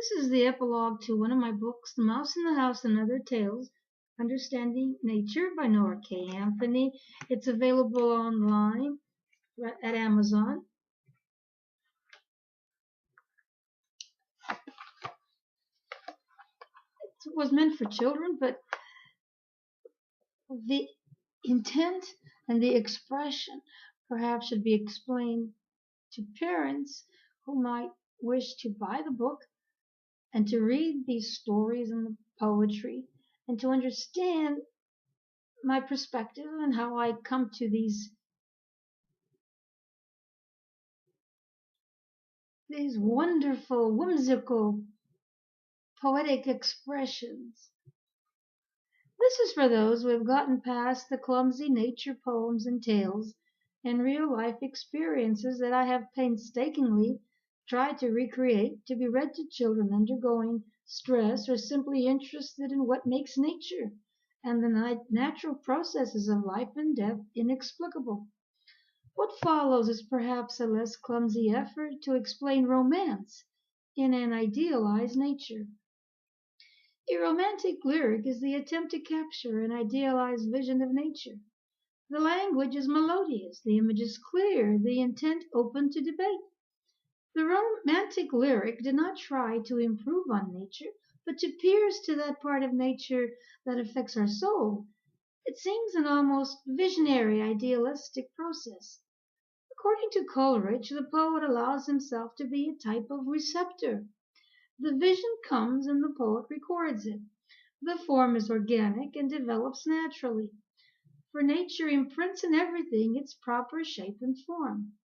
This is the epilogue to one of my books, The Mouse in the House and Other Tales, Understanding Nature by Nora K. Anthony. It's available online at Amazon. It was meant for children, but the intent and the expression perhaps should be explained to parents who might wish to buy the book and to read these stories and the poetry and to understand my perspective and how I come to these wonderful, whimsical, poetic expressions. This is for those who have gotten past the clumsy nature poems and tales and real life experiences that I have painstakingly tried to recreate to be read to children undergoing stress or simply interested in what makes nature and the natural processes of life and death inexplicable. What follows is perhaps a less clumsy effort to explain romance in an idealized nature. A romantic lyric is the attempt to capture an idealized vision of nature. The language is melodious, the image is clear, the intent open to debate. The romantic lyric did not try to improve on nature, but to pierce to that part of nature that affects our soul. It seems an almost visionary, idealistic process. According to Coleridge, the poet allows himself to be a type of receptor. The vision comes and the poet records it. The form is organic and develops naturally, for nature imprints in everything its proper shape and form.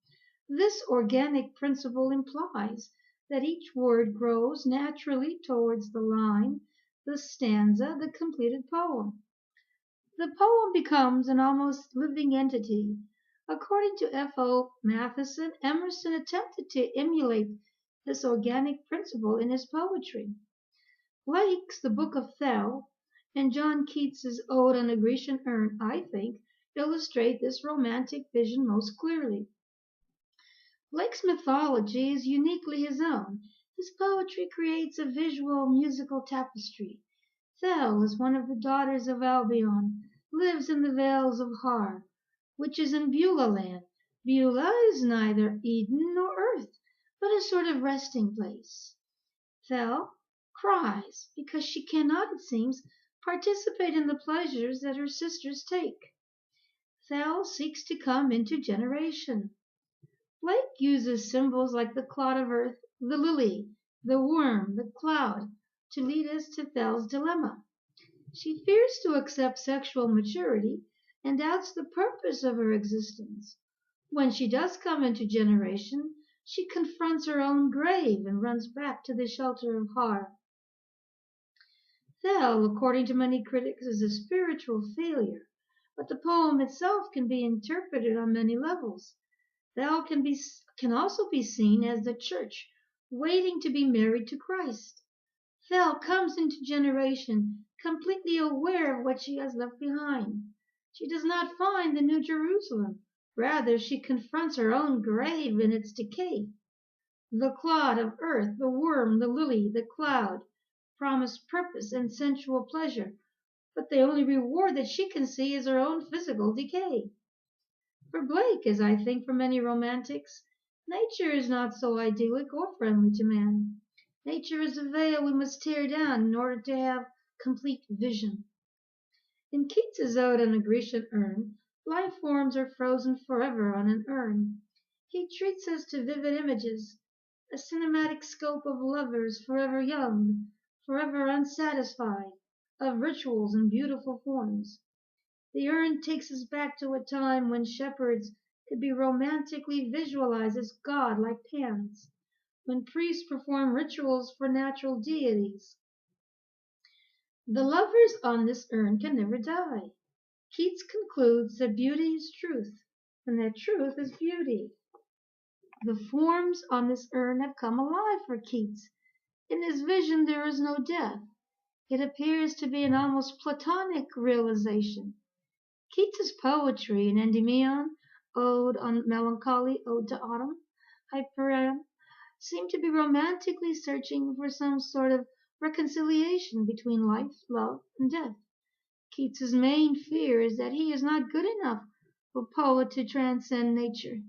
This organic principle implies that each word grows naturally towards the line, the stanza, the completed poem. The poem becomes an almost living entity. According to F.O. Matheson, Emerson attempted to emulate this organic principle in his poetry. Blake's The Book of Thel and John Keats's Ode on a Grecian Urn, I think, illustrate this romantic vision most clearly. Blake's mythology is uniquely his own. His poetry creates a visual musical tapestry. Thel is one of the daughters of Albion, lives in the Vales of Har, which is in Beulah land. Beulah is neither Eden nor earth, but a sort of resting place. Thel cries because she cannot, it seems, participate in the pleasures that her sisters take. Thel seeks to come into generation. Blake uses symbols like the clod of earth, the lily, the worm, the cloud, to lead us to Thel's dilemma. She fears to accept sexual maturity and doubts the purpose of her existence. When she does come into generation, she confronts her own grave and runs back to the shelter of Har. Thel, according to many critics, is a spiritual failure, but the poem itself can be interpreted on many levels. Thel can also be seen as the church waiting to be married to Christ. Thel comes into generation completely aware of what she has left behind. She does not find the New Jerusalem. Rather, she confronts her own grave in its decay. The clod of earth, the worm, the lily, the cloud promise purpose and sensual pleasure, but the only reward that she can see is her own physical decay. For Blake, as I think for many romantics, nature is not so idyllic or friendly to man. Nature is a veil we must tear down in order to have complete vision. In Keats's Ode on a Grecian Urn, life forms are frozen forever on an urn. He treats us to vivid images, a cinematic scope of lovers forever young, forever unsatisfied, of rituals and beautiful forms. The urn takes us back to a time when shepherds could be romantically visualized as god-like Pans, when priests performed rituals for natural deities. The lovers on this urn can never die. Keats concludes that beauty is truth, and that truth is beauty. The forms on this urn have come alive for Keats. In his vision there is no death. It appears to be an almost Platonic realization. Keats's poetry in Endymion, Ode on Melancholy, Ode to Autumn, Hyperion, seem to be romantically searching for some sort of reconciliation between life, love, and death. Keats's main fear is that he is not good enough for poet to transcend nature.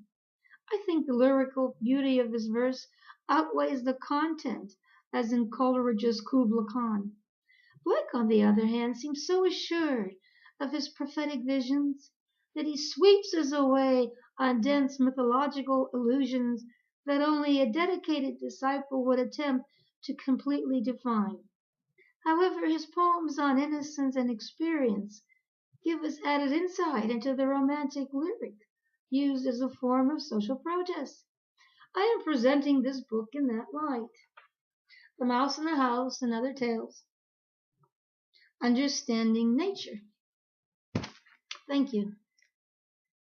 I think the lyrical beauty of his verse outweighs the content, as in Coleridge's Kubla Khan. Blake, on the other hand, seems so assured of his prophetic visions that he sweeps us away on dense mythological illusions that only a dedicated disciple would attempt to completely define. However, his poems on innocence and experience give us added insight into the romantic lyric used as a form of social protest. I am presenting this book in that light. The Mouse in the House and Other Tales. Understanding Nature. Thank you.